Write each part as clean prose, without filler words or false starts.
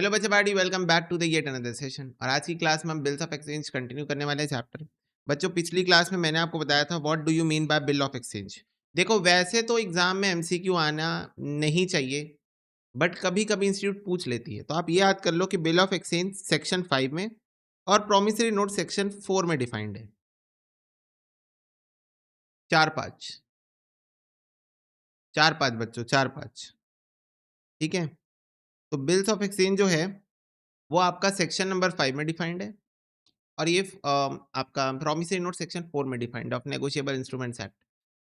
Hello बच्चे party, welcome back to the yet another session. और आज की क्लास में हम बिल्स ऑफ एक्सचेंज कंटिन्यू करने वाले हैं चैप्टर। बच्चों, पिछली क्लास में मैंने आपको बताया था what do you mean by bill of exchange. देखो, वैसे तो एग्जाम में एमसीक्यू आना नहीं चाहिए, बट कभी कभी इंस्टीट्यूट पूछ लेती है। तो आप ये याद कर लो कि बिल ऑफ एक्सचेंज सेक्शन 5 में और प्रोमिसरी नोट सेक्शन 4 में डिफाइंड है। 4-5, 4-5 बच्चों, 4-5। ठीक है। तो बिल्स ऑफ एक्सचेंज जो है वो आपका सेक्शन नंबर 5 में डिफाइंड है, और ये आपका प्रॉमिसरी नोट सेक्शन 4 में defined of negotiable instruments act.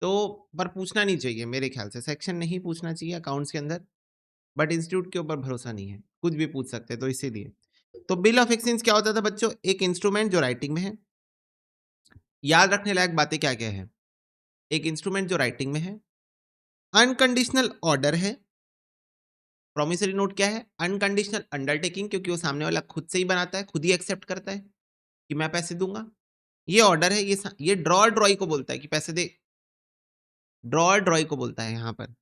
तो पर पूछना नहीं चाहिए मेरे ख्याल से, सेक्शन नहीं पूछना चाहिए अकाउंट्स के अंदर, बट इंस्टीट्यूट के ऊपर भरोसा नहीं है, कुछ भी पूछ सकते हैं, तो इसीलिए। तो बिल ऑफ एक्सचेंज क्या होता था बच्चों? एक इंस्ट्रूमेंट जो राइटिंग में है। याद रखने लायक बातें क्या क्या है? एक इंस्ट्रूमेंट जो राइटिंग में है, अनकंडीशनल ऑर्डर है। प्रॉमिसरी नोट क्या है? अनकंडीशनल अंडरटेकिंग, क्योंकि वो सामने वाला खुद से ही बनाता है, खुद ही एक्सेप्ट करता है कि मैं पैसे दूंगा। ये ऑर्डर है, ये ड्रॉ ड्रॉई को बोलता है कि पैसे दे। ड्रॉ ड्रॉई को बोलता है यहाँ पर।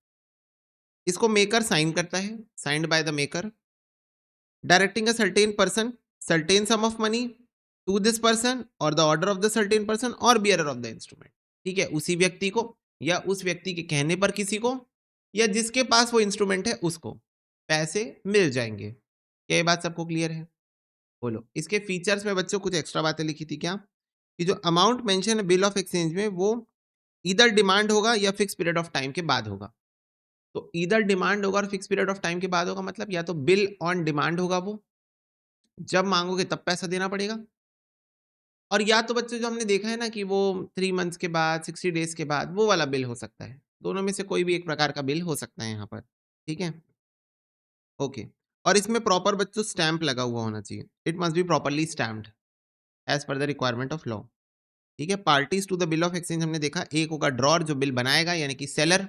इसको मेकर साइन करता है, signed by the maker, directing a certain person certain sum of money to this person और the order of the certain person और बियरर ऑफ द इंस्ट्रूमेंट। ठीक है, उसी व्यक्ति को या उस व्यक्ति के कहने पर किसी को या जिसके पास वो इंस्ट्रूमेंट है उसको पैसे मिल जाएंगे। क्या ये बात सबको क्लियर है? बोलो। इसके फीचर्स में बच्चों कुछ एक्स्ट्रा बातें लिखी थी क्या, कि जो अमाउंट मेंशन है बिल ऑफ एक्सचेंज में वो इधर डिमांड होगा या फिक्स पीरियड ऑफ टाइम के बाद होगा। तो इधर डिमांड होगा और फिक्स पीरियड ऑफ टाइम के बाद होगा, मतलब या तो बिल ऑन डिमांड होगा, वो जब मांगोगे तब पैसा देना पड़ेगा, और या तो बच्चों जो हमने देखा है ना कि वो 3 मंथ्स के बाद 60 डेज के बाद वो वाला बिल हो सकता है। दोनों में से कोई भी एक प्रकार का बिल हो सकता है यहाँ पर। ठीक है, ओके। और इसमें प्रॉपर बच्चों स्टैंप लगा हुआ होना चाहिए। It must be properly stamped as per the requirement of law. ठीक है। Parties to the bill of exchange हमने देखा, एक होगा ड्रॉर जो बिल बनाएगा यानी कि सेलर,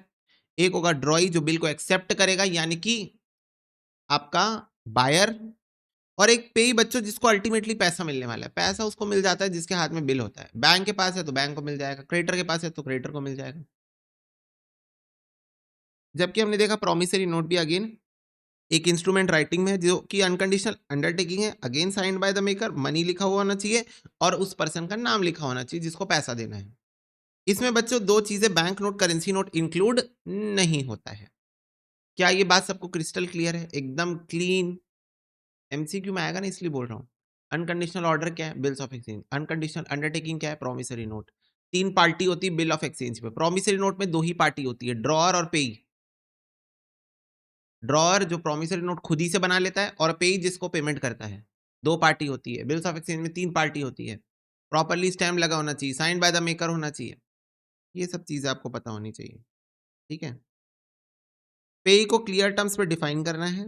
एक होगा ड्रॉई जो बिल को एक्सेप्ट करेगा यानी कि आपका बायर, और एक पेई बच्चों जिसको अल्टीमेटली पैसा मिलने वाला है। पैसा उसको मिल जाता है जिसके हाथ में बिल होता है। बैंक के पास है तो बैंक को मिल जाएगा, क्रेडिटर के पास है तो क्रेडिटर को मिल जाएगा। जबकि हमने देखा प्रॉमिसरी नोट भी अगेन एक इंस्ट्रूमेंट राइटिंग में है जो कि अनकंडीशनल अंडरटेकिंग है, again signed by the maker, money लिखा हुआ होना चाहिए और उस पर्सन का नाम लिखा होना चाहिए जिसको पैसा देना है। इसमें बच्चों दो चीजें, bank note currency note include नहीं होता है। क्या ये बात सबको क्रिस्टल क्लियर है? एकदम क्लीन। एमसीक्यू में आएगा ना, इसलिए बोल रहा हूँ। अनकंडीशनल ऑर्डर क्या है? Bills of exchange. Unconditional undertaking क्या है? Promissory note. 3 पार्टी होती है बिल ऑफ एक्सचेंज पे। प्रॉमिसरी नोट में 2 ही पार्टी होती है, ड्रॉअर और पेई। ड्रॉअर जो प्रॉमिसरी नोट खुद ही से बना लेता है और पेई जिसको पेमेंट करता है। 2 पार्टी होती है। बिल्स ऑफ एक्सचेंज में 3 पार्टी होती है। प्रॉपरली स्टैम्प लगा होना चाहिए, साइन बाय द मेकर होना चाहिए। ये सब चीजें आपको पता होनी चाहिए। ठीक है। पेई को क्लियर टर्म्स पे डिफाइन करना है,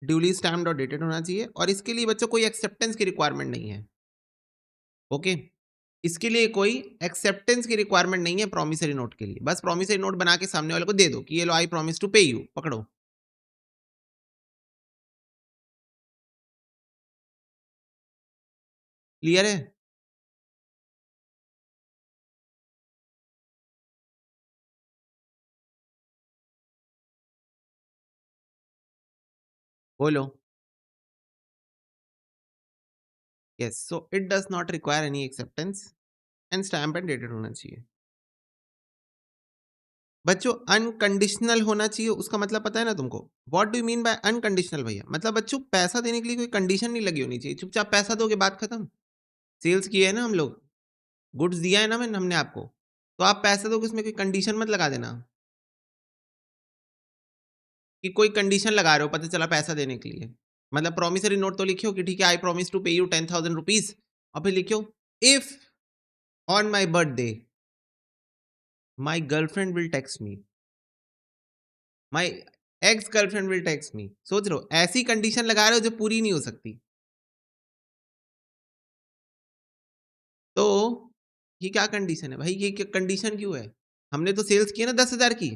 ड्यूली स्टैम्प्ड और डेटेड होना चाहिए, और इसके लिए बच्चों कोई एक्सेप्टेंस की रिक्वायरमेंट नहीं है। ओके। इसके लिए कोई एक्सेप्टेंस की रिक्वायरमेंट नहीं है प्रॉमिसरी नोट के लिए। बस प्रॉमिसरी नोट बना के सामने वाले को दे दो कि ये लो, आई प्रॉमिस टू पे यू, पकड़ो। क्लियर है? बोलो। Yes, so it does not require any acceptance and stamp and dated होना चाहिए। बच्चों, अनकंडीशनल होना चाहिए, उसका मतलब पता है ना तुमको? What do you mean by unconditional भैया? मतलब बच्चों पैसा देने के लिए कोई कंडीशन नहीं लगी होनी चाहिए। चुपचाप पैसा दोगे, बात खत्म। सेल्स किए है ना हम लोग, गुड्स दिया है ना मैंने हमने आपको, तो आप पैसा दोगे, उसमें कोई कंडीशन मत लगा देना कि कोई कंडीशन लगा रहे हो पता चला पैसा देने के लिए। मतलब प्रॉमिसरी नोट तो लिखियो कि ठीक है, आई प्रॉमिस टू पे यू 10,000 रुपीज, और फिर लिखियो if on my birthday my girlfriend will text me, my ex girlfriend will text me. सोच रहे हो ऐसी कंडीशन लगा रहे हो जो पूरी नहीं हो सकती। तो ये क्या कंडीशन है भाई? ये कंडीशन क्यों है? हमने तो सेल्स किए ना 10,000 की।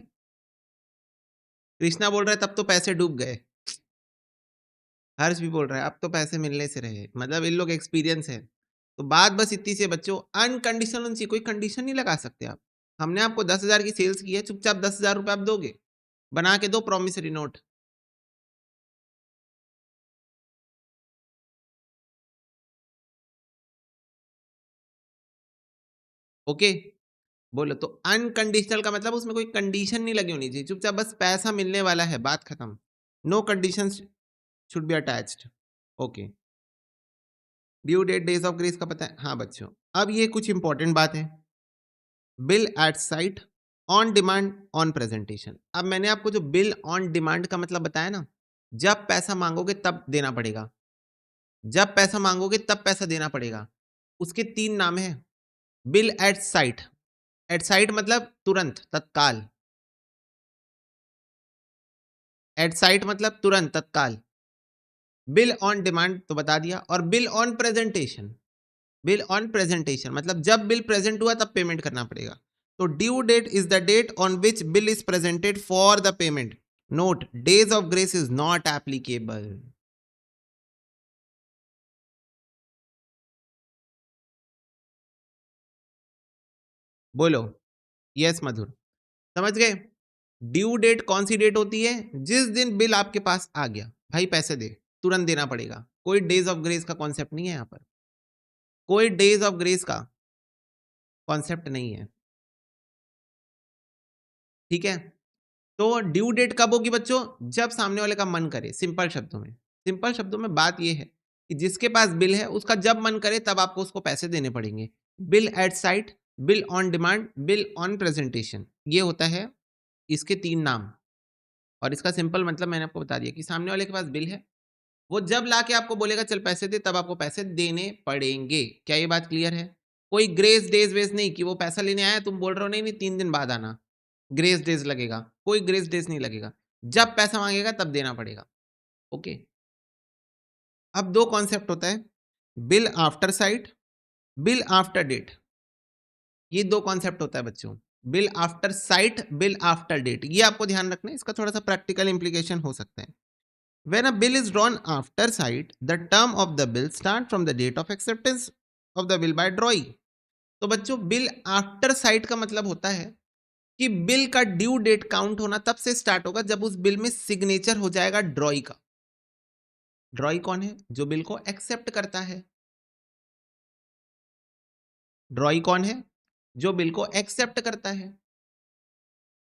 कृष्णा बोल रहा है तब तो पैसे डूब गए। हर्ष भी बोल रहा है अब तो पैसे मिलने से रहे, मतलब इन लोग एक्सपीरियंस है। तो बात बस इतनी सी है बच्चों, अनकंडीशनल सी कोई कंडीशन नहीं लगा सकते आप। हमने आपको 10,000 की सेल्स की है, चुपचाप 10,000 रुपए आप दोगे, बना के दो प्रॉमिसरी नोट। ओके, बोलो। तो अनकंडीशनल का मतलब उसमें कोई कंडीशन नहीं लगी होनी चाहिए, चुपचाप बस पैसा मिलने वाला है, बात खत्म। No conditions should be attached. Okay, due date, days of grace का पता है? हाँ बच्चों, अब ये कुछ इंपॉर्टेंट बात है। Bill at site, on demand, on presentation. अब मैंने आपको जो बिल ऑन डिमांड का मतलब बताया ना, जब पैसा मांगोगे तब देना पड़ेगा, जब पैसा मांगोगे तब पैसा देना पड़ेगा। उसके 3 नाम हैं। Bill at sight, at sight मतलब तुरंत, तत्काल। एट साइट मतलब तुरंत, तत्काल। बिल ऑन डिमांड तो बता दिया, और bill on presentation, bill on presentation मतलब जब बिल प्रेजेंट हुआ तब पेमेंट करना पड़ेगा। तो due date is the date on which bill is presented for the payment. Note, days of grace is not applicable. बोलो, यस मधुर, समझ गए? ड्यू डेट कौन सी डेट होती है? जिस दिन बिल आपके पास आ गया, भाई पैसे दे, तुरंत देना पड़ेगा। कोई डेज ऑफ ग्रेस का कॉन्सेप्ट नहीं है यहां पर, कोई डेज ऑफ ग्रेस का कॉन्सेप्ट नहीं है, ठीक है? तो ड्यू डेट कब होगी बच्चों? जब सामने वाले का मन करे। सिंपल शब्दों में, सिंपल शब्दों में बात यह है कि जिसके पास बिल है उसका जब मन करे तब आपको उसको पैसे देने पड़ेंगे। Bill at site, bill on demand, bill on presentation, ये होता है इसके 3 नाम। और इसका सिंपल मतलब मैंने आपको बता दिया कि सामने वाले के पास बिल है, वो जब लाके आपको बोलेगा चल पैसे दे, तब आपको पैसे देने पड़ेंगे। क्या ये बात क्लियर है? कोई ग्रेस डेज वेज नहीं कि वो पैसा लेने आया, तुम बोल रहे हो नहीं नहीं 3 दिन बाद आना, ग्रेस डेज लगेगा। कोई ग्रेस डेज नहीं लगेगा, जब पैसा मांगेगा तब देना पड़ेगा। ओके, अब 2 कॉन्सेप्ट होता है, bill after sight, bill after date. ये 2 कॉन्सेप्ट होता है बच्चों, bill after sight, bill after date. ये आपको ध्यान रखना है, इसका थोड़ा सा प्रैक्टिकल इंप्लीकेशन हो सकता है। When a bill is drawn after sight, the term of the bill start from the date of acceptance of the bill by drawee। तो बच्चों, बिल आफ्टर साइट का मतलब होता है कि बिल का ड्यू डेट काउंट होना तब से स्टार्ट होगा जब उस बिल में सिग्नेचर हो जाएगा ड्रॉई का। ड्रॉई कौन है? जो बिल को एक्सेप्ट करता है। ड्रॉई कौन है? जो बिल को एक्सेप्ट करता है।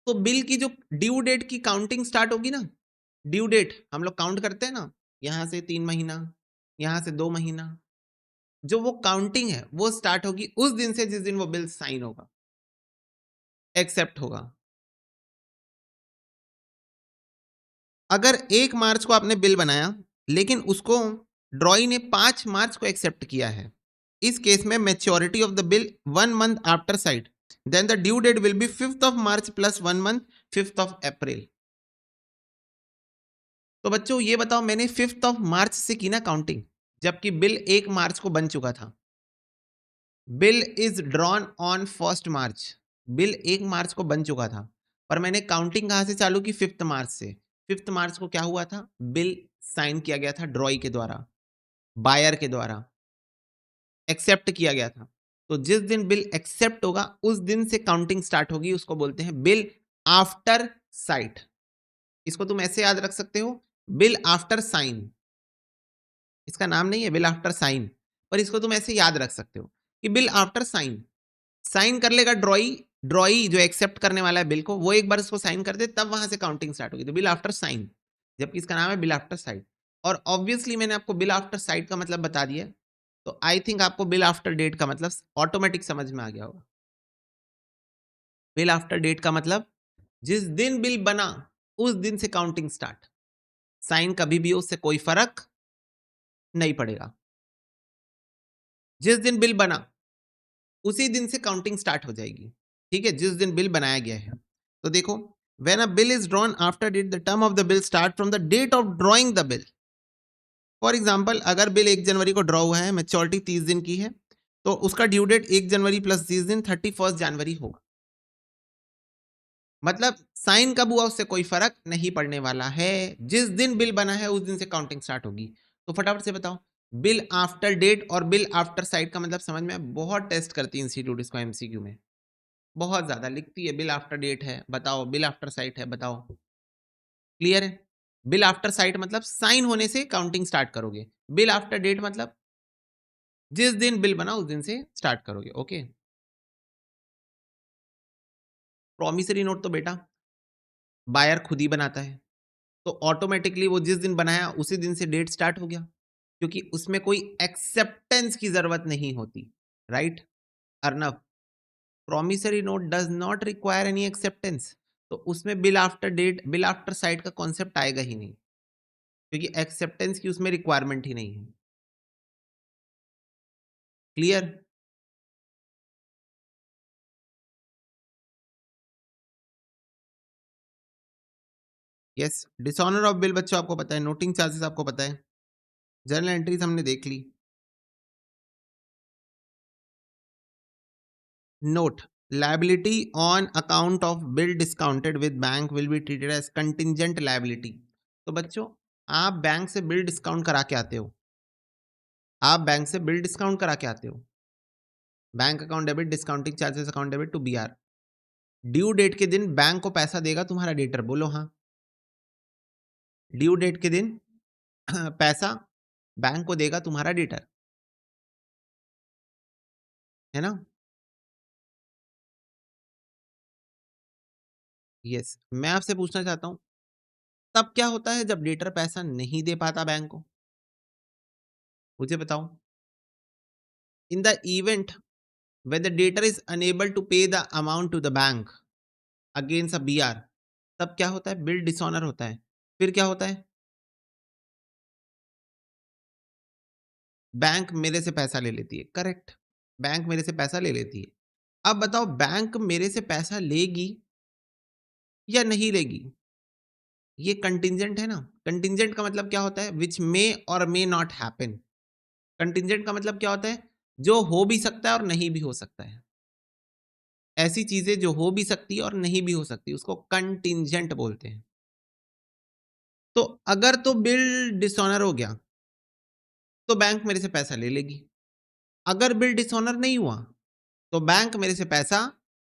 तो बिल की जो ड्यू डेट की काउंटिंग स्टार्ट होगी ना, ड्यू डेट हम लोग काउंट करते हैं ना, यहां से 3 महीना, यहां से 2 महीना, जो वो काउंटिंग है वो स्टार्ट होगी उस दिन से जिस दिन वो बिल साइन होगा, एक्सेप्ट होगा। अगर 1 मार्च को आपने बिल बनाया लेकिन उसको ड्रॉई ने 5 मार्च को एक्सेप्ट किया है, इस केस में maturity of the bill 1 month after sight, then the due date will be 5th of March plus 1 month, 5th of April. तो बच्चों ये बताओ, मैंने 5th ऑफ मार्च से की ना काउंटिंग, जबकि बिल 1 मार्च को बन चुका था। Bill is drawn on 1 March, bill 1 मार्च को बन चुका था, पर मैंने काउंटिंग कहां से चालू की? 5th मार्च से। 5th मार्च को क्या हुआ था? बिल साइन किया गया था ड्रॉई के द्वारा, बायर के द्वारा एक्सेप्ट किया गया था। तो जिस दिन बिल एक्सेप्ट होगा उस दिन से काउंटिंग स्टार्ट होगी, उसको बोलते हैं बिल आफ्टर साइट। इसको तुम ऐसे याद रख सकते हो, बिल आफ्टर साइन। इसका नाम नहीं है बिल आफ्टर साइन, पर इसको तुम ऐसे याद रख सकते हो कि बिल आफ्टर साइन। साइन कर लेगा ड्रॉई, ड्रॉई जो एक्सेप्ट करने वाला है बिल को, वो एक बार इसको साइन कर दे तब वहां से काउंटिंग स्टार्ट होगी। तो बिल आफ्टर साइन, जबकि इसका नाम है बिल आफ्टर साइट। और ऑब्वियसली मैंने आपको बिल आफ्टर साइट का मतलब बता दिया, तो आई थिंक आपको बिल आफ्टर डेट का मतलब ऑटोमेटिक समझ में आ गया होगा। बिल आफ्टर डेट का मतलब जिस दिन बिल बना उस दिन से काउंटिंग स्टार्ट, साइन कभी भी हो उससे कोई फर्क नहीं पड़ेगा। जिस दिन बिल बना उसी दिन से काउंटिंग स्टार्ट हो जाएगी, ठीक है, जिस दिन बिल बनाया गया है। तो देखो, when a bill is drawn after date, the term of the bill start from the date of drawing the bill. For example, अगर बिल 1 जनवरी को ड्रॉ हुआ है, मैच्योरिटी 30 दिन की है, तो उसका ड्यू डेट 1 जनवरी प्लस 30 दिन 31 जनवरी होगा। मतलब साइन कब हुआ उससे कोई फर्क नहीं पड़ने वाला है, जिस दिन बिल बना है उस दिन से काउंटिंग स्टार्ट होगी। तो फटाफट से बताओ, बिल आफ्टर डेट और बिल आफ्टर साइट का मतलब समझ में? बहुत टेस्ट करती है इंस्टीट्यूट इसको एमसीक्यू में, बहुत ज्यादा लिखती है। बिल आफ्टर डेट है बताओ, बिल आफ्टर साइट है बताओ। क्लियर है? बिल आफ्टर साइट मतलब साइन होने से काउंटिंग स्टार्ट करोगे, बिल आफ्टर डेट मतलब जिस दिन बिल बना उस दिन से स्टार्ट करोगे। ओके, प्रॉमिसरी नोट तो बेटा बायर खुद ही बनाता है, तो ऑटोमेटिकली वो जिस दिन बनाया उसी दिन से डेट स्टार्ट हो गया, क्योंकि उसमें कोई एक्सेप्टेंस की जरूरत नहीं होती, right Arnav? Promissory note does not require any acceptance, तो उसमें bill after date, bill after sight का कॉन्सेप्ट आएगा ही नहीं, क्योंकि एक्सेप्टेंस की उसमें रिक्वायरमेंट ही नहीं है। Clear? Yes. Dishonour of bill बच्चों आपको पता है, नोटिंग चार्जेस आपको पता है, जर्नल एंट्रीज हमने देख ली। Note, liability on account of bill discounted with bank will be treated as contingent liability। तो बच्चों आप बैंक से बिल डिस्काउंट करा के आते हो, आप बैंक से बिल डिस्काउंट करा के आते हो, bank account debit, discounting charges account debit to BR. Due date के दिन बैंक को पैसा देगा तुम्हारा डेटर, बोलो हाँ। ड्यू डेट के दिन पैसा बैंक को देगा तुम्हारा डेटर, है ना? यस। मैं आपसे पूछना चाहता हूं, तब क्या होता है जब डेटर पैसा नहीं दे पाता बैंक को? मुझे बताओ। In the event when the debtor is unable to pay the amount to the bank against a BR, तब क्या होता है? बिल डिसऑनर होता है। फिर क्या होता है? बैंक मेरे से पैसा ले लेती है, करेक्ट? बैंक मेरे से पैसा ले लेती है। अब बताओ बैंक मेरे से पैसा लेगी या नहीं लेगी? ये कंटिंजेंट है ना। कंटिंजेंट का मतलब क्या होता है? विच मे और मे नॉट हैपन। कंटिंजेंट का मतलब क्या होता है? जो हो भी सकता है और नहीं भी हो सकता है। ऐसी चीजें जो हो भी सकती है और नहीं भी हो सकती, उसको कंटिंजेंट बोलते हैं। तो अगर तो बिल डिसऑनर हो गया तो बैंक मेरे से पैसा ले लेगी। अगर बिल डिसऑनर नहीं हुआ तो बैंक मेरे से पैसा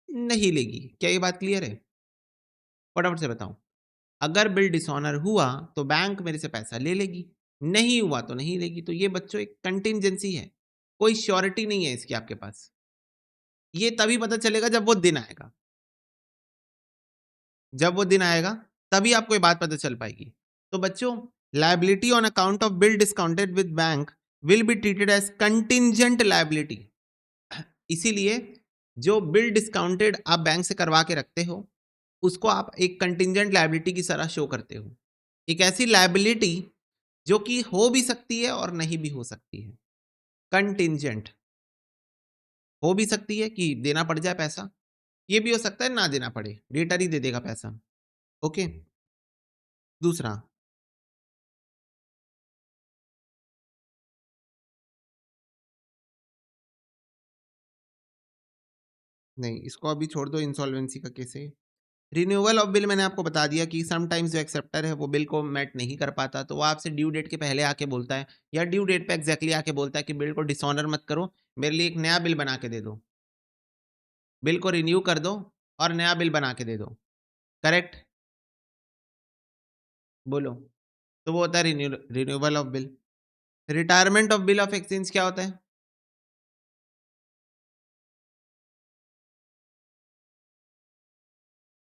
नहीं लेगी। क्या ये बात क्लियर है? फटाफट से बताओ। अगर बिल डिसऑनर हुआ तो बैंक मेरे से पैसा ले लेगी, नहीं हुआ तो नहीं लेगी। तो ये बच्चों एक कंटिंजेंसी है, कोई श्योरिटी नहीं है इसकी आपके पास। ये तभी पता चलेगा जब वो दिन आएगा। जब वो दिन आएगा तभी आपको ये बात पता चल पाएगी। तो बच्चों, liability on account of bill discounted with bank will be treated as contingent liability. इसीलिए जो बिल डिस्काउंटेड आप बैंक से करवा के रखते हो उसको आप एक कंटिंजेंट लायबिलिटी की तरह शो करते हो। एक ऐसी लायबिलिटी जो कि हो भी सकती है और नहीं भी हो सकती है। कंटिंजेंट हो भी सकती है कि देना पड़ जाए पैसा, ये भी हो सकता है ना देना पड़े, डेटर ही दे देगा पैसा। ओके। दूसरा, नहीं इसको अभी छोड़ दो, इंसॉल्वेंसी का केस है। रिन्यूअल ऑफ बिल मैंने आपको बता दिया कि समटाइम्स जो एक्सेप्टर है वो बिल को मेट नहीं कर पाता, तो वो आपसे ड्यू डेट के पहले आके बोलता है या ड्यू डेट पे एग्जैक्टली आके बोलता है कि बिल को डिसऑनर मत करो, मेरे लिए एक नया बिल बना के दे दो, बिल को रिन्यू कर दो और नया बिल बना के दे दो। करेक्ट? बोलो। तो वो होता है renewal of bill. Retirement of bill of exchange क्या होता है?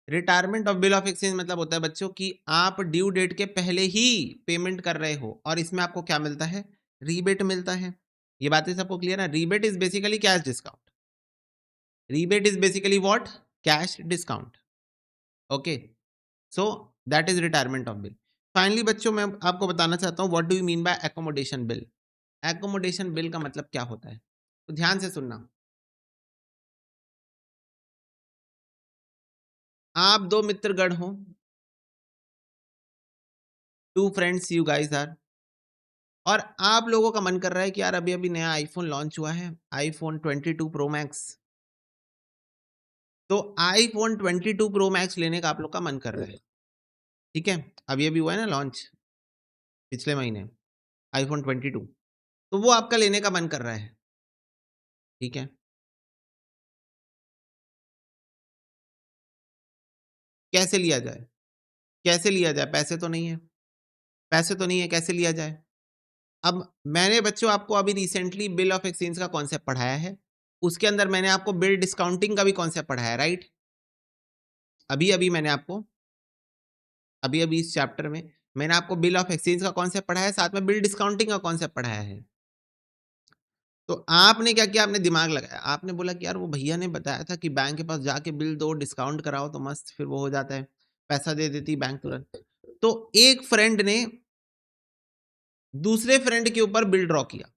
Retirement of bill of exchange मतलब होता है बच्चों कि आप ड्यू डेट के पहले ही पेमेंट कर रहे हो और इसमें आपको क्या मिलता है? रीबेट मिलता है। ये बातें सबको क्लियर है? Rebate is basically cash discount. rebate is basically what? Cash discount। Okay, so that is retirement of bill. Finally बच्चों मैं आपको बताना चाहता हूँ what do you mean by accommodation bill. Accommodation bill का मतलब क्या होता है, तो ध्यान से सुनना। आप दो मित्रगण हो, two friends you guys are, और आप लोगों का मन कर रहा है कि यार अभी अभी नया आईफोन लॉन्च हुआ है, आईफोन 22 प्रो मैक्स। तो आईफोन 22 प्रो मैक्स लेने का आप लोग का मन कर रहा है, ठीक है? अभी अभी हुआ है ना लॉन्च, पिछले महीने, आईफोन 22। तो वो आपका लेने का मन कर रहा है, ठीक है? कैसे लिया जाए? कैसे लिया जाए? पैसे तो नहीं है, पैसे तो नहीं है, कैसे लिया जाए? अब मैंने बच्चों आपको अभी रिसेंटली बिल ऑफ एक्सचेंज का कॉन्सेप्ट पढ़ाया है, उसके अंदर मैंने आपको बिल डिस्काउंटिंग का भी कॉन्सेप्ट पढ़ाया है, राइट? अभी अभी इस चैप्टर में मैंने आपको बिल ऑफ एक्सचेंज का कॉन्सेप्ट पढ़ाया है, साथ में बिल डिस्काउंटिंग का कॉन्सेप्ट पढ़ाया है। तो आपने क्या किया, आपने दिमाग लगाया, आपने बोला कि यार वो भैया ने बताया था कि बैंक के पास जाके बिल दो, डिस्काउंट कराओ तो मस्त फिर वो हो जाता है, पैसा दे देती बैंक तुरंत। तो एक फ्रेंड ने दूसरे फ्रेंड के ऊपर बिल ड्रॉ किया,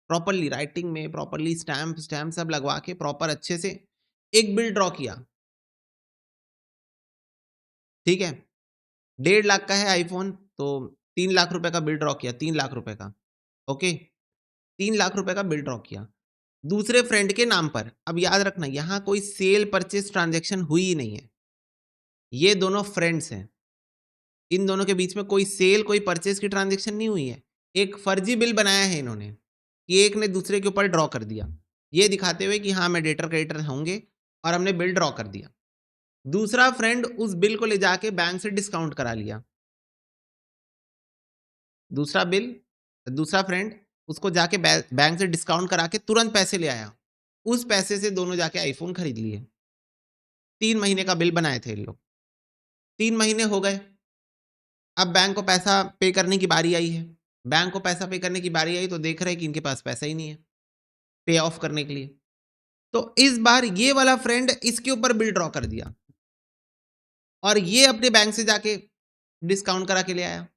प्रॉपरली राइटिंग में, प्रॉपरली स्टैम्प स्टैम्प सब लगवा के प्रॉपर अच्छे से एक बिल ड्रॉ किया, ठीक है। 1.5 लाख का है आईफोन, तो 3 लाख रुपए का बिल ड्रॉ किया, 3 लाख रुपए का, ओके। 3 लाख रुपए का बिल ड्रॉ किया दूसरे फ्रेंड के नाम पर। अब याद रखना, यहां कोई सेल परचेज ट्रांजेक्शन हुई ही नहीं है, ये दोनों फ्रेंड्स हैं, इन दोनों के बीच में कोई सेल कोई परचेज की ट्रांजेक्शन नहीं हुई है। एक फर्जी बिल बनाया है इन्होंने कि एक ने दूसरे के ऊपर ड्रॉ कर दिया, ये दिखाते हुए कि हाँ मैं डेटर क्रेडिटर होंगे, और हमने बिल ड्रॉ कर दिया। दूसरा फ्रेंड उस बिल को ले जाके बैंक से डिस्काउंट करा लिया, दूसरा बिल दूसरा फ्रेंड उसको जाके बैंक से डिस्काउंट करा के तुरंत पैसे ले आया, उस पैसे से दोनों जाके आईफोन खरीद लिए। 3 महीने का बिल बनाए थे इन लोग, 3 महीने हो गए, अब बैंक को पैसा पे करने की बारी आई है। बैंक को पैसा पे करने की बारी आई तो देख रहे हैं कि इनके पास पैसा ही नहीं है पे ऑफ करने के लिए। तो इस बार ये वाला फ्रेंड इसके ऊपर बिल ड्रॉ कर दिया, और ये अपने बैंक से जाके डिस्काउंट करा के ले आया,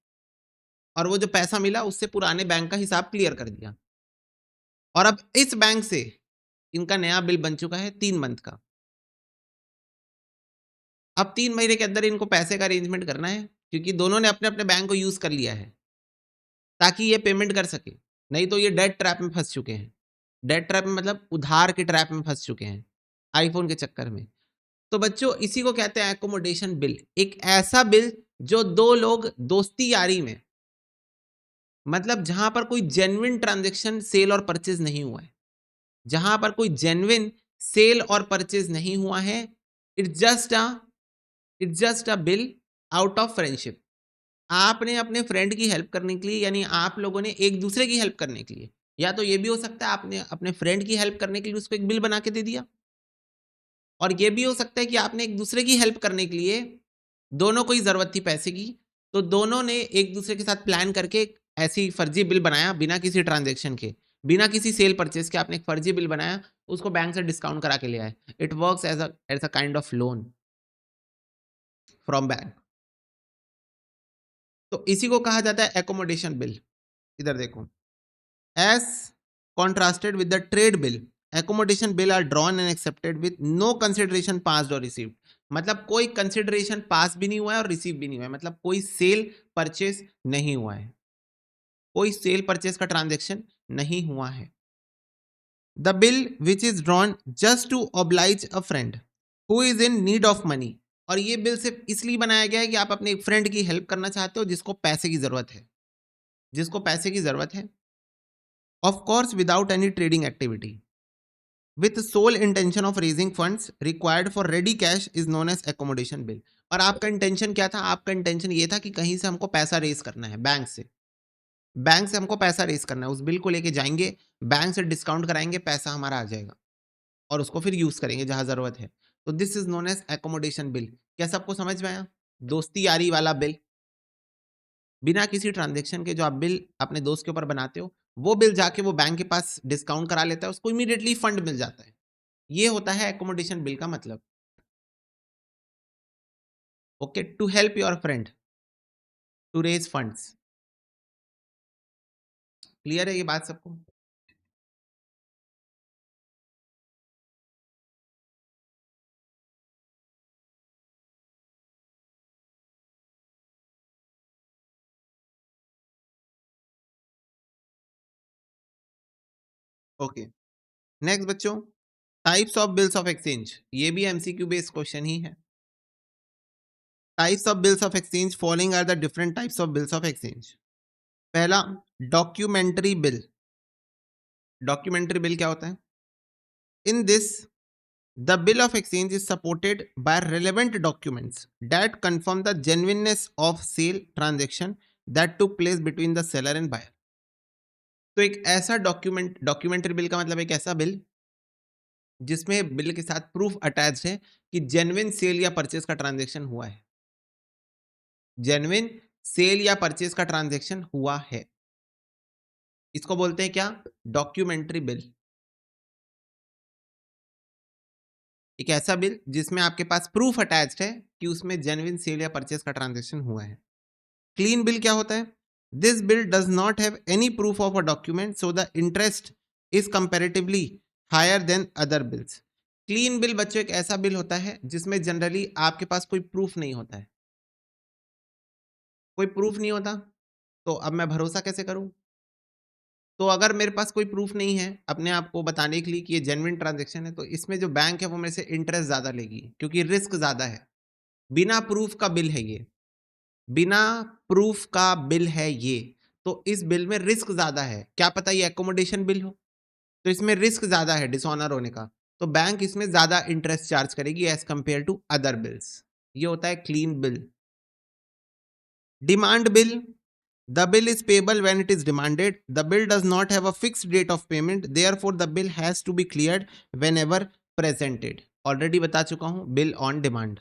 और वो जो पैसा मिला उससे पुराने बैंक का हिसाब क्लियर कर दिया। और अब इस बैंक से इनका नया बिल बन चुका है 3 मंथ का। अब 3 महीने के अंदर इनको पैसे का अरेंजमेंट करना है, क्योंकि दोनों ने अपने अपने बैंक को यूज कर लिया है ताकि ये पेमेंट कर सके, नहीं तो ये डेट ट्रैप में फंस चुके हैं। डेट ट्रैप में मतलब उधार के ट्रैप में फंस चुके हैं आईफोन के चक्कर में। तो बच्चों इसी को कहते हैं एकोमोडेशन बिल, एक ऐसा बिल जो दो लोग दोस्ती यारी में, मतलब जहां पर कोई जेन्युइन ट्रांजेक्शन सेल और परचेज नहीं हुआ है, जहां पर कोई जेन्युइन सेल और परचेज नहीं हुआ है, it's just a bill out of friendship. आपने अपने फ्रेंड की हेल्प करने के लिए, यानी आप लोगों ने एक दूसरे की हेल्प करने के लिए, या तो ये भी हो सकता है आपने अपने फ्रेंड की हेल्प करने के लिए उसको एक बिल बना के दे दिया, और ये भी हो सकता है कि आपने एक दूसरे की हेल्प करने के लिए, दोनों को ही जरूरत थी पैसे की, तो दोनों ने एक दूसरे के साथ प्लान करके एक ऐसी फर्जी बिल बनाया, बिना किसी ट्रांजेक्शन के, बिना किसी सेल परचेज के आपने एक फर्जी बिल बनाया, उसको बैंक से डिस्काउंट करा के ले आए। It works as a kind of loan from bank. तो इसी को कहा जाता है एकोमोडेशन बिल। इधर देखो, as contrasted with the trade bill, accommodation bill are drawn and accepted with no consideration passed और रिसीव्ड। मतलब कोई कंसिडरेशन पास भी नहीं हुआ है और रिसीव भी नहीं हुआ है, मतलब कोई सेल परचेस नहीं हुआ है, कोई सेल परचेस का ट्रांजेक्शन नहीं हुआ है। The bill which is drawn just to oblige a friend who is in need of money, और ये बिल सिर्फ इसलिए बनाया गया है कि आप अपने एक फ्रेंड की हेल्प करना चाहते हो जिसको पैसे की जरूरत है, जिसको पैसे की जरूरत है, of course without any trading activity, with sole intention of raising funds required for ready cash is known as accommodation bill। और आपका इंटेंशन क्या था, आपका इंटेंशन ये था कि कहीं से हमको पैसा रेज करना है, बैंक से हमको पैसा रेज करना है, उस बिल को लेके जाएंगे, बैंक से डिस्काउंट कराएंगे, पैसा हमारा आ जाएगा और उसको फिर यूज करेंगे जहां जरूरत है। तो this is known as accommodation bill. क्या सबको समझ में आया? दोस्ती यारी वाला बिल, बिना किसी ट्रांजेक्शन के जो आप बिल अपने दोस्त के ऊपर बनाते हो, वो बिल जाके वो बैंक के पास डिस्काउंट करा लेता है, उसको इमीडिएटली फंड मिल जाता है। ये होता है एकोमोडेशन बिल का मतलब। Okay, to help your friend to raise funds. Clear है ये बात सबको? ओके, नेक्स्ट बच्चों, types of bills of exchange, ये भी एमसीक्यू बेस्ड क्वेश्चन ही है। Types of bills of exchange, following are the different types of bills of exchange. पहला, डॉक्यूमेंट्री बिल। डॉक्यूमेंट्री बिल क्या होता है? In this the bill of exchange is supported by relevant documents that confirm the genuineness of sale transaction that took place between the seller and buyer। तो एक ऐसा documentary bill का मतलब एक ऐसा बिल जिसमें बिल के साथ प्रूफ अटैच्ड है कि जेन्युइन सेल या परचेज का ट्रांजैक्शन हुआ है, जेन्युइन सेल या परचेज का ट्रांजैक्शन हुआ है। इसको बोलते हैं क्या? Documentary bill. एक ऐसा बिल जिसमें आपके पास प्रूफ अटैच्ड है कि उसमें जेन्युइन सेल या परचेज का ट्रांजैक्शन हुआ है। क्लीन बिल क्या होता है? This bill does not have any proof of a document so the interest is comparatively higher than other bills. Clean bill बच्चों एक ऐसा बिल होता है जिसमें जनरली आपके पास कोई प्रूफ नहीं होता है। कोई प्रूफ नहीं होता, तो अब मैं भरोसा कैसे करूं? तो अगर मेरे पास कोई प्रूफ नहीं है अपने आप को बताने के लिए कि ये जेन्युइन ट्रांजैक्शन है, तो इसमें जो बैंक है वो मेरे से इंटरेस्ट ज्यादा लेगी क्योंकि रिस्क ज्यादा है। बिना प्रूफ का बिल है ये, बिना प्रूफ का बिल है ये, तो इस बिल में रिस्क ज्यादा है। क्या पता ये एकोमोडेशन बिल हो, तो इसमें रिस्क ज्यादा है डिसऑनर होने का, तो बैंक इसमें ज्यादा इंटरेस्ट चार्ज करेगी as compare to other bills. ये होता है clean bill. Demand bill, the bill is payable when it is demanded. The bill does not have a fixed date of payment, therefore the bill has to be cleared whenever presented. Already बता चुका हूं, bill on demand.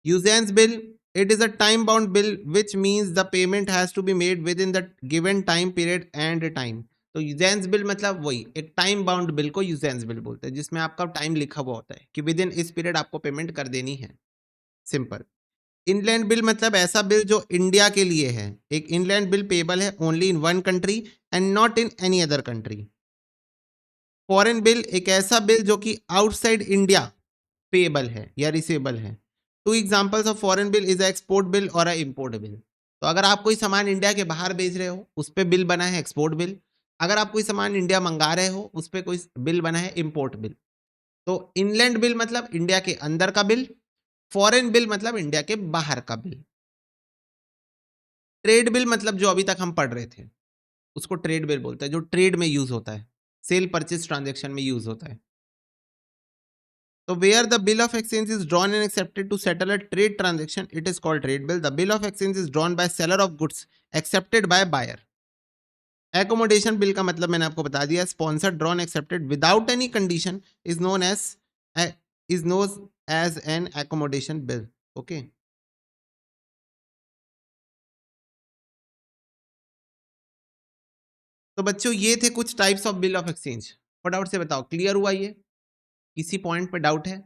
Usance bill, it is a time bound bill which means the payment has to be made within the given time period and time. तो यूजेंस bill मतलब वही एक time bound bill को यूजेंस bill बोलते हैं, जिसमें आपका time लिखा हुआ होता है कि विद इन इस पीरियड आपको पेमेंट कर देनी है। सिंपल। इनलैंड बिल मतलब ऐसा बिल जो इंडिया के लिए है। एक इनलैंड बिल पेबल है only in one country and not in any other country. Foreign bill एक ऐसा बिल जो कि आउटसाइड इंडिया पेबल है या रिसेबल है। To examples of foreign bill is export bill और इंपोर्ट बिल। तो अगर आप कोई सामान इंडिया के बाहर भेज रहे हो उस पर बिल बना है एक्सपोर्ट बिल, अगर आप कोई सामान इंडिया मंगा रहे हो उस पर कोई बिल बना है इंपोर्ट बिल। तो इनलैंड बिल मतलब इंडिया के अंदर का बिल, फॉरेन बिल मतलब इंडिया के बाहर का बिल। ट्रेड बिल मतलब जो अभी तक हम पढ़ रहे थे उसको ट्रेड बिल बोलते हैं, जो ट्रेड में यूज होता है, सेल परचेज ट्रांजैक्शन में यूज होता है। तो where the bill of exchange is drawn and accepted to settle a trade transaction it is called trade bill. The bill of exchange is drawn by seller of goods accepted by buyer. Accommodation bill का मतलब मैंने आपको बता दिया, sponsored drawn accepted without any condition is known as an accommodation bill. Okay, तो बच्चों ये थे कुछ types of bill of exchange. फटाफट से बताओ क्लियर हुआ ये? किसी पॉइंट पे डाउट है?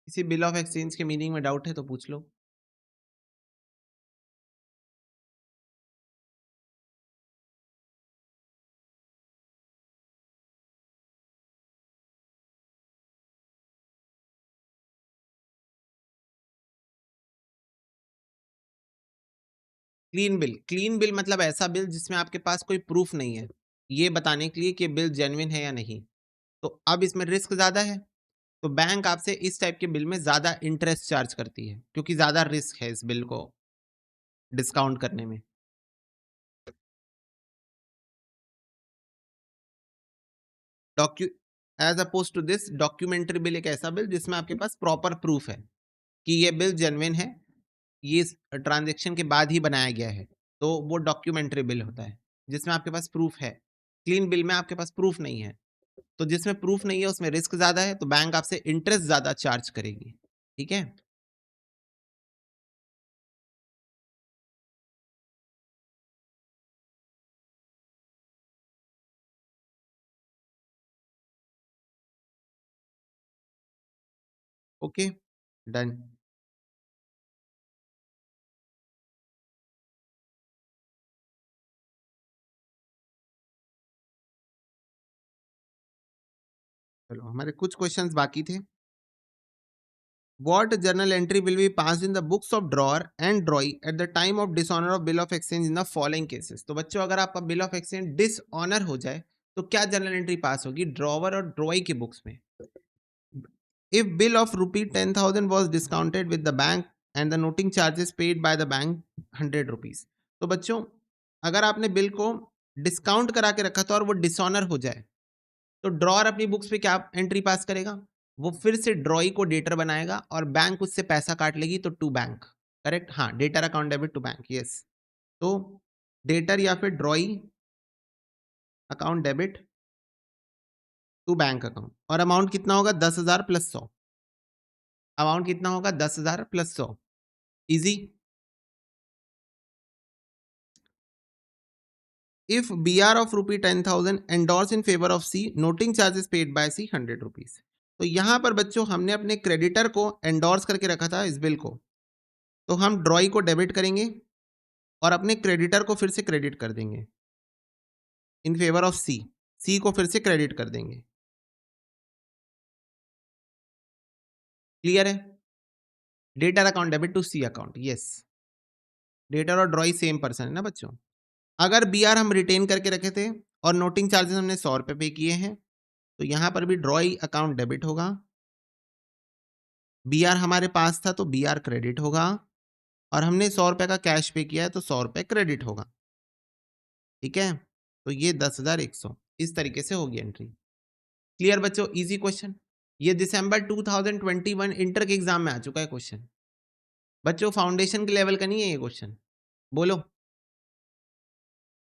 किसी बिल ऑफ एक्सचेंज के मीनिंग में डाउट है तो पूछ लो। क्लीन बिल, क्लीन बिल मतलब ऐसा बिल जिसमें आपके पास कोई प्रूफ नहीं है ये बताने के लिए कि बिल जेन्युइन है या नहीं। तो अब इसमें रिस्क ज्यादा है, तो बैंक आपसे इस टाइप के बिल में ज्यादा इंटरेस्ट चार्ज करती है क्योंकि ज्यादा रिस्क है इस बिल को डिस्काउंट करने में। डॉक्यू as oppose to this documentary bill एक ऐसा बिल जिसमें आपके पास प्रॉपर प्रूफ है कि ये बिल जेन्युइन है, ये ट्रांजेक्शन के बाद ही बनाया गया है, तो वो डॉक्यूमेंट्री बिल होता है जिसमें आपके पास प्रूफ है। क्लीन बिल में आपके पास प्रूफ नहीं है, तो जिसमें प्रूफ नहीं है उसमें रिस्क ज्यादा है, तो बैंक आपसे इंटरेस्ट ज्यादा चार्ज करेगी। ठीक है, ओके, डन। चलो हमारे कुछ क्वेश्चंस बाकी थे। What journal entry will be passed in the books of drawer and drawee at the time of dishonor of bill of exchange in the following cases? तो बच्चों अगर आपका बिल ऑफ एक्सचेंज डिसऑनर हो जाए तो क्या जर्नल एंट्री पास होगी? Drawer और ड्रॉई की बुक्स में। If bill of rupee 10,000 was discounted with the bank and the noting charges paid by the bank 100 rupees, तो बच्चों अगर आपने बिल को डिस्काउंट करा के रखा था और वो डिसऑनर हो जाए तो ड्रॉअर अपनी बुक्स पे क्या एंट्री पास करेगा? वो फिर से ड्रॉई को डेटर बनाएगा और बैंक उससे पैसा काट लेगी, तो टू बैंक। करेक्ट, हाँ, debtor account debit to bank, yes. तो डेटर या फिर drawee account debit to bank account, और अमाउंट कितना होगा 10,000 प्लस 100। अमाउंट कितना होगा 10,000 plus 100। Easy. If B R of rupee 10,000 endorse in favour of C, noting charges paid by C 100 rupees. तो यहां पर बच्चों हमने अपने क्रेडिटर को एंडोर्स करके रखा था इस बिल को, तो हम ड्रॉई को डेबिट करेंगे और अपने क्रेडिटर को फिर से क्रेडिट कर देंगे इन फेवर ऑफ सी। सी को फिर से क्रेडिट कर देंगे। क्लियर है? Debtor account debit to C account, yes. Debtor और ड्रॉई सेम पर्सन है ना बच्चों। अगर बी आर हम रिटेन करके रखे थे और नोटिंग चार्जेस हमने 100 रुपये पे किए हैं, तो यहां पर भी ड्रॉई अकाउंट डेबिट होगा। बी आर हमारे पास था तो बी आर क्रेडिट होगा, और हमने 100 रुपये का कैश पे किया है तो 100 रुपये क्रेडिट होगा। ठीक है, तो ये 10,100 इस तरीके से होगी एंट्री। क्लियर बच्चों? Easy question. ये दिसंबर 2021 इंटर के एग्जाम में आ चुका है क्वेश्चन बच्चों। फाउंडेशन के लेवल का नहीं है ये क्वेश्चन। बोलो,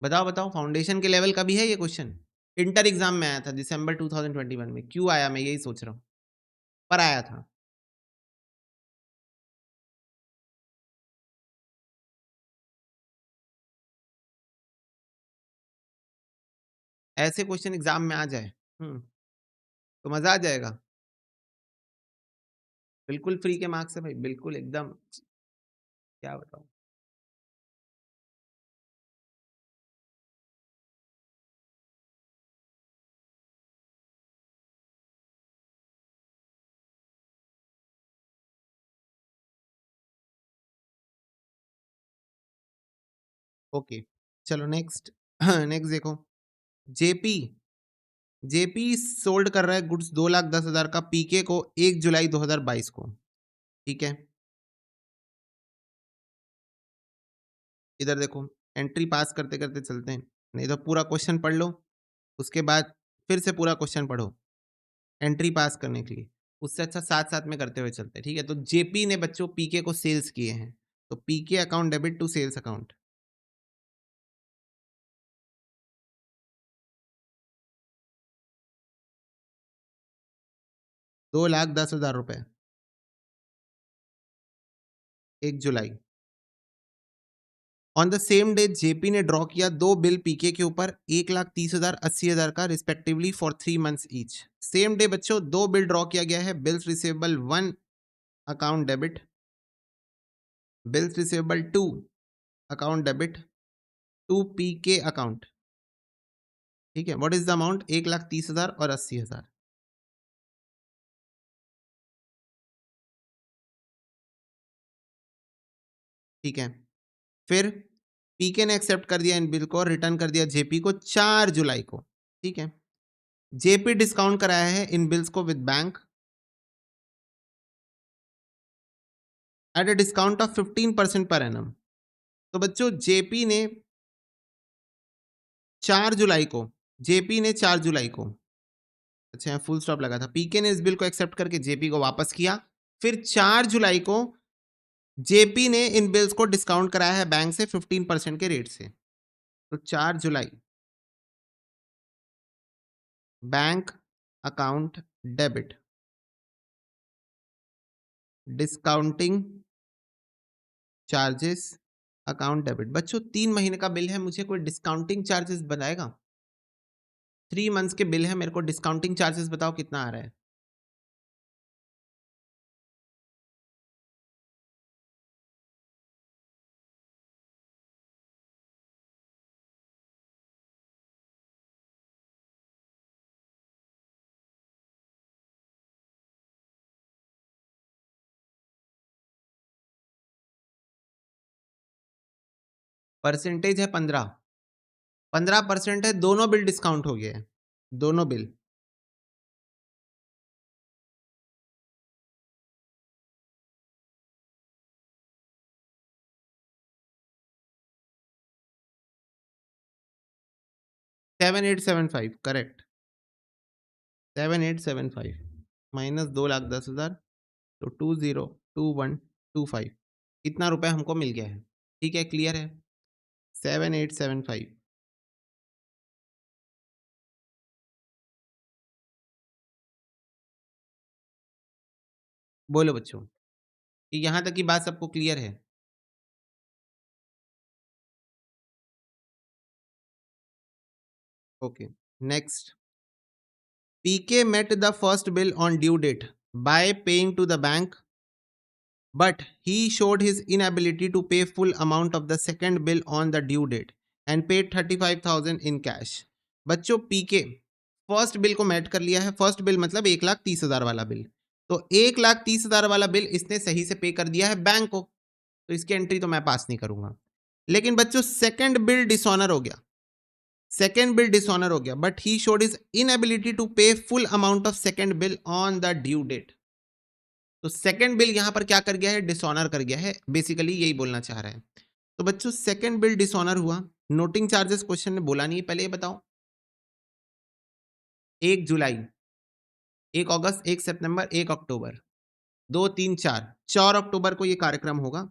बताओ बताओ, फाउंडेशन के लेवल का भी है ये क्वेश्चन। इंटर एग्जाम में आया था दिसंबर 2021 में। क्यों आया मैं यही सोच रहा हूँ, पर आया था। ऐसे क्वेश्चन एग्जाम में आ जाए तो मजा आ जाएगा। बिल्कुल फ्री के मार्क्स है भाई, बिल्कुल एकदम। क्या बताऊं। ओके, चलो नेक्स्ट। नेक्स्ट देखो। जेपी जेपी सोल्ड कर रहा है गुड्स 2,10,000 का पीके को 1 जुलाई 2022 को। ठीक है, इधर देखो, एंट्री पास करते करते चलते हैं, नहीं तो पूरा क्वेश्चन पढ़ लो, उसके बाद फिर से पूरा क्वेश्चन पढ़ो एंट्री पास करने के लिए। उससे अच्छा साथ साथ में करते हुए चलते हैं। ठीक है, तो जेपी ने बच्चों पीके को सेल्स किए हैं, तो PK account debit to sales account. 2,10,000 रुपए 1 जुलाई। On the same day JP ने ड्रॉ किया दो बिल पीके के ऊपर 1,30,000 80,000 का respectively for 3 months each. Same day बच्चों दो बिल ड्रॉ किया गया है। Bills receivable 1 account debit, bills receivable 2 account debit to PK account. ठीक है, व्हाट इज द अमाउंट? 1,30,000 और 80,000। ठीक है, फिर पीके ने एक्सेप्ट कर दिया इन बिल को और रिटर्न कर दिया जेपी को 4 जुलाई को। ठीक है, जेपी डिस्काउंट कराया है इन बिल्स को with bank at a discount of 15% per annum. तो बच्चों जेपी ने 4 जुलाई को, जेपी ने 4 जुलाई को, अच्छा फुल स्टॉप लगा था, पीके ने इस बिल को एक्सेप्ट करके जेपी को वापस किया। फिर 4 जुलाई को जेपी ने इन बिल्स को डिस्काउंट कराया है बैंक से 15% के रेट से। तो 4 जुलाई bank account debit discounting charges account debit. बच्चों 3 महीने का बिल है, मुझे कोई डिस्काउंटिंग चार्जेस बताएगा? 3 मंथ्स के बिल है, मेरे को डिस्काउंटिंग चार्जेस बताओ कितना आ रहा है? परसेंटेज है 15। 15% है, दोनों बिल डिस्काउंट हो गए हैं, दोनों बिल। 7,875 करेक्ट। 7,875 माइनस 2,10,000, तो 20,2125 इतना रुपए हमको मिल गया है। ठीक है, क्लियर है? 7,875 बोलो बच्चों, कि यहाँ तक की बात सबको क्लियर है? Okay, next. PK met the first bill on due date by paying to the bank, but he showed his inability to pay full amount of the second bill on the due date and paid 35,000 in cash. बच्चों पीके first bill को mat कर लिया है। First bill मतलब 1,30,000 वाला bill. तो 1,30,000 वाला bill इसने सही से पे कर दिया है बैंक को, तो इसकी एंट्री तो मैं पास नहीं करूंगा। लेकिन बच्चों सेकंड बिल डिसऑनर हो गया, सेकेंड बिल डिसऑनर हो गया, but he showed his inability to pay full amount of second bill on the due date. तो सेकेंड बिल यहां पर क्या कर गया है? डिसऑनर कर गया है, बेसिकली यही बोलना चाह रहा है। तो बच्चों सेकेंड बिल डिसऑनर हुआ। नोटिंग चार्जेस क्वेश्चन ने बोला नहीं है, पहले ये बताओ। 1 जुलाई, 1 अगस्त, 1 सितंबर, 1 अक्टूबर, 2, 3, 4, 4 अक्टूबर को ये कार्यक्रम होगा।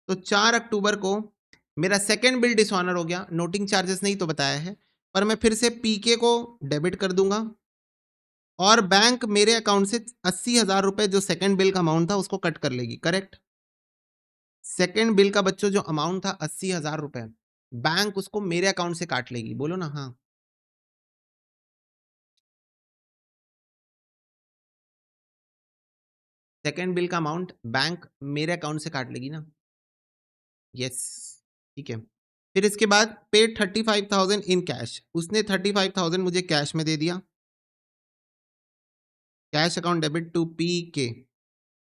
तो 4 अक्टूबर को मेरा सेकेंड बिल डिसऑनर हो गया। नोटिंग चार्जेस नहीं तो बताया है, पर मैं फिर से पीके को डेबिट कर दूंगा और बैंक मेरे अकाउंट से 80,000 रुपए जो सेकंड बिल का अमाउंट था उसको कट कर लेगी। करेक्ट? सेकंड बिल का बच्चों जो अमाउंट था 80,000 रुपए, बैंक उसको मेरे अकाउंट से काट लेगी। बोलो ना हाँ। सेकंड बिल का अमाउंट बैंक मेरे अकाउंट से काट लेगी ना। यस, ठीक है। फिर इसके बाद पेड 35,000 इन कैश, उसने 35,000 मुझे कैश में दे दिया। Cash account debit to P K,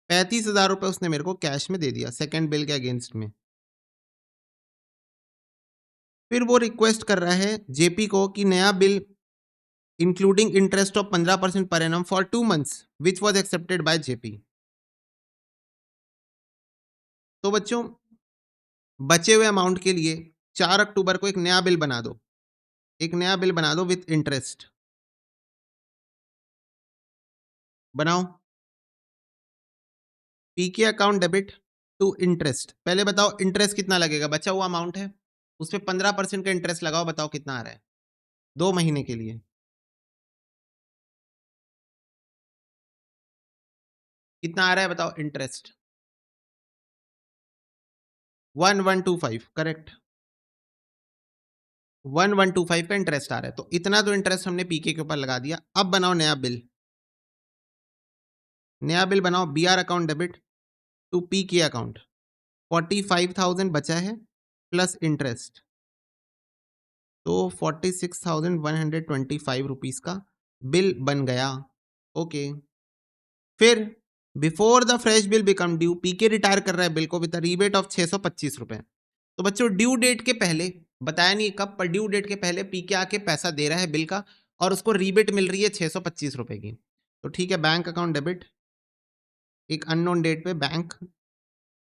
35,000 रुपए उसने मेरे को कैश में दे दिया सेकंड बिल के अगेंस्ट में। फिर वो रिक्वेस्ट कर रहा है जेपी को कि नया bill including interest of 15% per annum for 2 months which was accepted by JP. तो बच्चों बचे हुए अमाउंट के लिए 4 अक्टूबर को एक नया बिल बना दो, एक नया बिल बना दो विथ इंटरेस्ट। बनाओ। पीके अकाउंट डेबिट टू इंटरेस्ट। पहले बताओ इंटरेस्ट कितना लगेगा? बचा हुआ अमाउंट है उस पर 15% का इंटरेस्ट लगाओ, बताओ कितना आ रहा है 2 महीने के लिए? कितना आ रहा है बताओ इंटरेस्ट? 1125। करेक्ट, 1125 का इंटरेस्ट आ रहा है। तो इतना तो इंटरेस्ट हमने पीके के ऊपर लगा दिया। अब बनाओ नया बिल, नया बिल बनाओ। B R account debit to PK account, 45,000 बचा है प्लस इंटरेस्ट, तो 46,125 रुपीज का बिल बन गया। ओके। फिर before the fresh bill become due, PK retire कर रहा है बिल को विद रीबेट ऑफ 625 रुपए। तो बच्चों ड्यू डेट के पहले, बताया नहीं कब, पर ड्यू डेट के पहले पीके आके पैसा दे रहा है बिल का और उसको रीबेट मिल रही है 625 रुपए की। तो ठीक है, बैंक अकाउंट डेबिट, एक अननोन डेट पे बैंक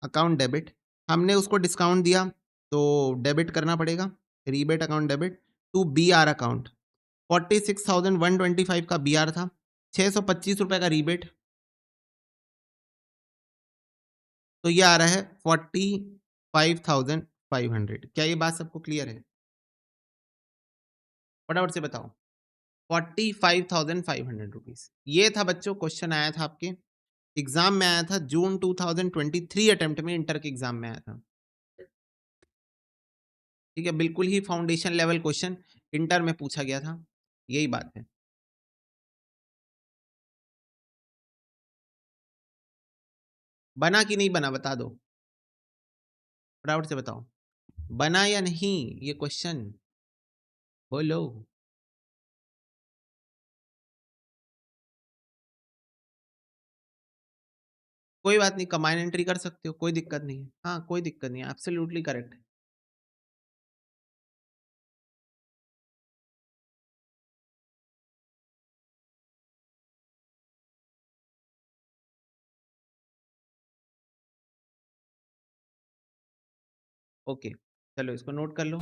अकाउंट डेबिट, हमने उसको डिस्काउंट दिया तो डेबिट करना पड़ेगा। Rebate account debit to B R account, 46,125 का बी आर था, 625 रुपए का रीबेट, तो ये आ रहा है 45,500। क्या ये बात सबको क्लियर है? फटाफट से बताओ। 45,500 रुपीज, ये था बच्चों क्वेश्चन आया था आपके एग्जाम में, आया था जून 2023 अटेम्प्ट में, इंटर के एग्जाम में आया था। ठीक है, बिल्कुल ही फाउंडेशन लेवल क्वेश्चन इंटर में पूछा गया था, यही बात है। बना कि नहीं बना बता दो, फटाफट से बताओ, बना या नहीं ये क्वेश्चन, बोलो। कोई बात नहीं, कंबाइन एंट्री कर सकते हो, कोई दिक्कत नहीं है। हाँ कोई दिक्कत नहीं है, एब्सोल्युटली करेक्ट है। ओके, चलो इसको नोट कर लो।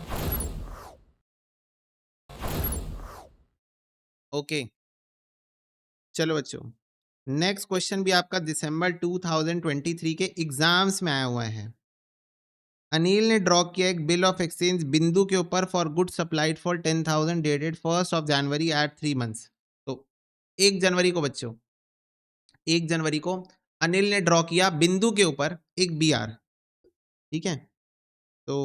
ओके, चलो बच्चों नेक्स्ट क्वेश्चन भी आपका दिसंबर 2023 के एग्जाम्स में आया हुआ है। अनिल ने ड्रॉ किया एक बिल ऑफ एक्सचेंज बिंदु के ऊपर for good supplied for 10,000 dated 1 जनवरी एट 3 months। तो 1 जनवरी को बच्चों, 1 जनवरी को अनिल ने ड्रॉ किया बिंदु के ऊपर एक बी आर, ठीक है। तो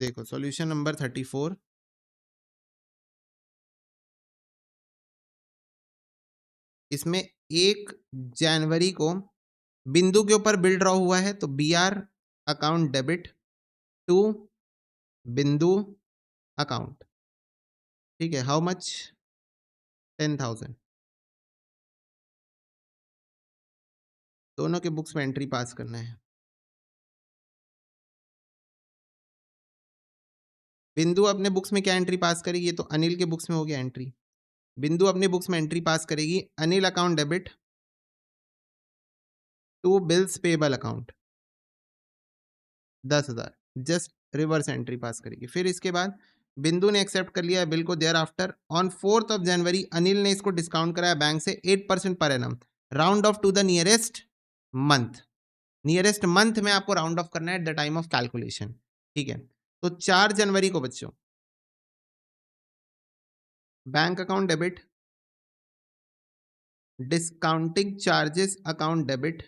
देखो सॉल्यूशन नंबर 34, इसमें 1 जनवरी को बिंदु के ऊपर बिल ड्रॉ हुआ है, तो B R account debit to Bindu account, ठीक है। How much? 10,000। दोनों के बुक्स में एंट्री पास करना है। बिंदु अपने बुक्स में क्या एंट्री पास करेगी? ये तो अनिल के बुक्स में हो गया एंट्री। बिंदु अपने बुक्स में एंट्री पास करेगी Anil account debit to bills payable account 10,000, just reverse entry pass करेगी। फिर इसके बाद बिंदु ने एक्सेप्ट कर लिया बिल को। देयर आफ्टर ऑन 4 जनवरी अनिल ने इसको डिस्काउंट कराया बैंक से 8% per annum, round off to the nearest month. Nearest month में आपको राउंड ऑफ करना है at the time of calculation, ठीक है। तो 4 जनवरी को बच्चों bank account debit discounting charges account debit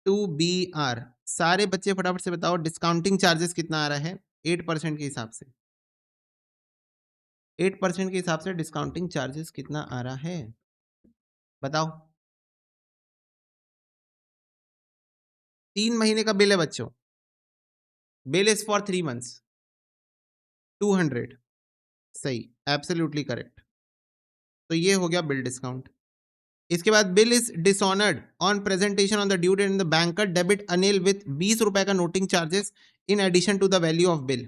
to B R. सारे बच्चे फटाफट से बताओ डिस्काउंटिंग चार्जेस कितना आ रहा है 8% के हिसाब से। 8% के हिसाब से डिस्काउंटिंग चार्जेस कितना आ रहा है बताओ। 3 महीने का बिल है बच्चों, बिल इज फॉर 3 मंथ्स। 200, सही, एब्सोल्युटली करेक्ट। तो ये हो गया बिल डिस्काउंट। इसके बाद bill is dishonoured on presentation on the due date in the banker debit Anil with 20 रुपए का noting charges in addition to the value of bill.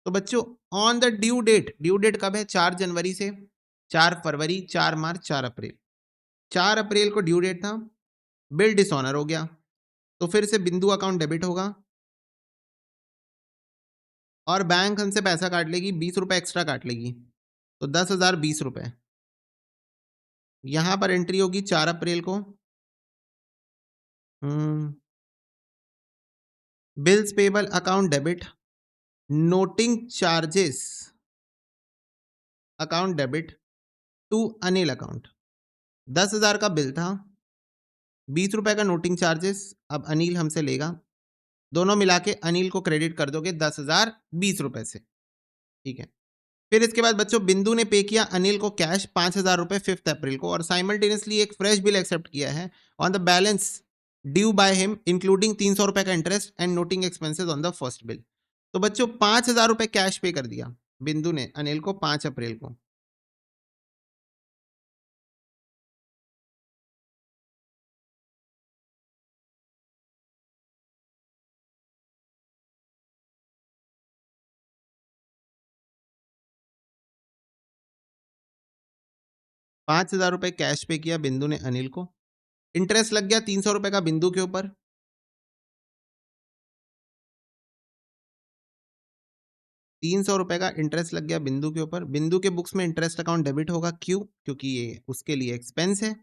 तो बच्चों on the due date, due date कब है? 4 जनवरी से 4 फरवरी, 4 मार्च, 4 अप्रैल। 4 अप्रैल को ड्यू डेट था, बिल डिसऑनर हो गया, तो फिर से बिंदु अकाउंट डेबिट होगा और बैंक हमसे पैसा काट लेगी, 20 रुपए एक्स्ट्रा काट लेगी, तो 10,000 20 रुपए। यहां पर एंट्री होगी 4 अप्रैल को, bills payable account debit noting charges account debit to Anil account. 10,000 का बिल था, 20 रुपए का नोटिंग चार्जेस अब अनिल हमसे लेगा, दोनों मिला के अनिल को क्रेडिट कर दोगे 10,000 20 रुपए से, ठीक है। फिर इसके बाद बच्चों बिंदु ने पे किया अनिल को कैश 5,000 रुपए 5 अप्रैल को और साइमल्टेनियसली एक फ्रेश बिल एक्सेप्ट किया है on the balance due by him including 300 रुपए का interest and noting expenses on the first bill. तो बच्चों 5,000 रुपए कैश पे कर दिया बिंदु ने अनिल को 5 अप्रैल को। ₹5,000 कैश पे किया बिंदु ने अनिल को, इंटरेस्ट लग गया 300 रुपए का बिंदु के ऊपर, 300 रुपए का इंटरेस्ट लग गया बिंदु के ऊपर। बिंदु के बुक्स में इंटरेस्ट अकाउंट डेबिट होगा, क्यों? क्योंकि ये उसके लिए एक्सपेंस है।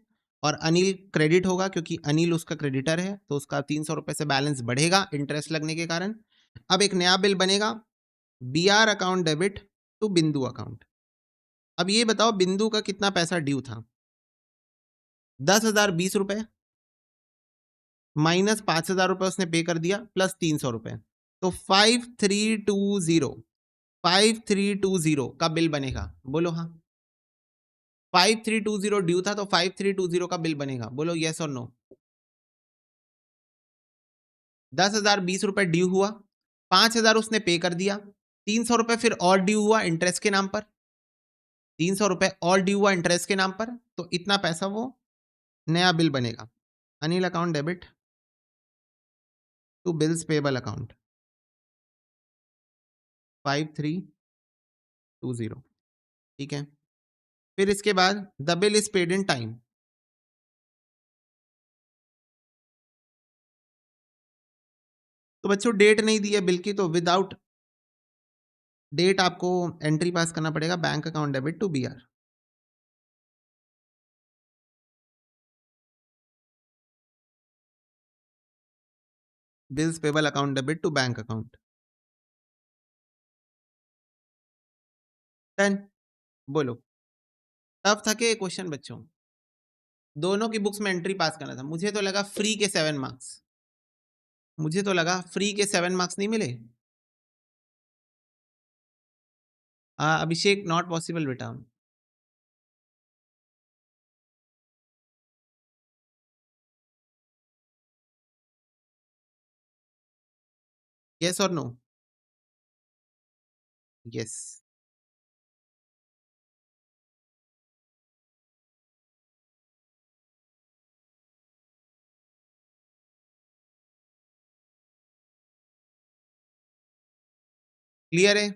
और अनिल क्रेडिट होगा क्योंकि अनिल उसका क्रेडिटर है, तो उसका 300 रुपए से बैलेंस बढ़ेगा इंटरेस्ट लगने के कारण। अब एक नया बिल बनेगा, B R account debit to Bindu account. अब ये बताओ बिंदु का कितना पैसा ड्यू था? 10,000 20 रुपए माइनस 5,000 रुपए उसने पे कर दिया प्लस 300 रुपए, तो 5320 का बिल बनेगा। बोलो हाँ, 5320 ड्यू था तो 5320 का बिल बनेगा। बोलो यस और नो। 10,000 20 रुपए ड्यू हुआ, 5,000 उसने पे कर दिया, 300 रुपए फिर और ड्यू हुआ इंटरेस्ट के नाम पर, 300 रुपए और ड्यू हुआ इंटरेस्ट के नाम पर, तो इतना पैसा वो नया बिल बनेगा। Anil account debit to bills payable account 5320, ठीक है। फिर इसके बाद the bill is paid in time. तो बच्चों डेट नहीं दी है बिल की, तो विदाउट डेट आपको एंट्री पास करना पड़ेगा bank account debit to B are. Bills payable account debit to bank account. Done, बोलो। टफ था कि ये क्वेश्चन बच्चों? दोनों की बुक्स में एंट्री पास करना था। मुझे तो लगा फ्री के 7 मार्क्स। मुझे तो लगा फ्री के 7 मार्क्स नहीं मिले। अभिषेक नॉट पॉसिबल बेटा। येस और नो? येस। क्लियर है?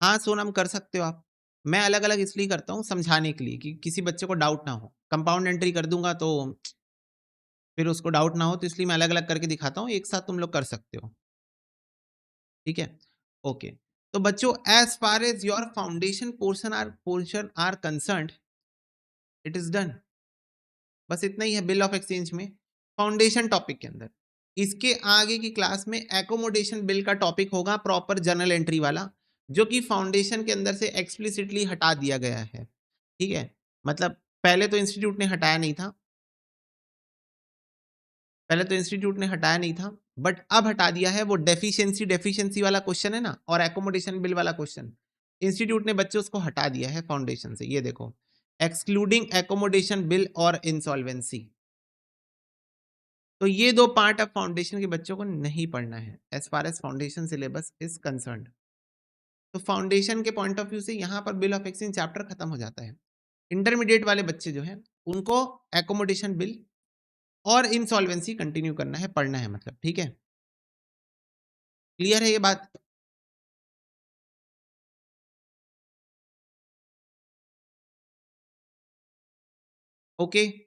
हाँ, सोनम कर सकते हो आप। मैं अलग-अलग इसलिए करता हूँ समझाने के लिए कि किसी बच्चे को डाउट ना हो। कंपाउंड एंट्री कर दूँगा तो फिर उसको डाउट ना हो, तो इसलिए मैं अलग-अलग करके दिखाता हूँ, एक साथ तुम लोग कर सकते हो। ठीक है? ओके। तो बच्चों as far as your foundation portion are concerned, it is done. बस इतना ही है बिल ऑफ एक्सचेंज में, फाउंडेशन टॉपिक के अंदर। इसके आगे की क्लास में एकोमोडेशन बिल का टॉपिक होगा प्रॉपर जर्नल एंट्री वाला, जो कि फाउंडेशन के अंदर से एक्सप्लिसिटली हटा दिया गया है। ठीक है? मतलब पहले तो इंस्टीट्यूट ने हटाया नहीं था, बट अब हटा दिया है। वो डेफिशिएंसी वाला क्वेश्चन है ना, और एकोमोडेशन बिल वाला क्वेश्चन, इंस्टीट्यूट ने बच्चे उसको हटा दिया है फाउंडेशन से। ये देखो, एक्सक्लूडिंग एकोमोडेशन बिल और इंसॉल्वेंसी। तो ये 2 पार्ट अब फाउंडेशन के बच्चों को नहीं पढ़ना है, as far as foundation syllabus is concerned. तो फाउंडेशन के पॉइंट ऑफ व्यू से यहाँ पर बिल ऑफ एक्सचेंज चैप्टर खत्म हो जाता है। इंटरमीडिएट वाले बच्चे जो हैं, उनको एकोमोडेशन बिल और इंसॉल्वेंसी कंटिन्यू करना है, पढ़ना है मतलब, ठीक है? क्लियर है ये बात? ओके?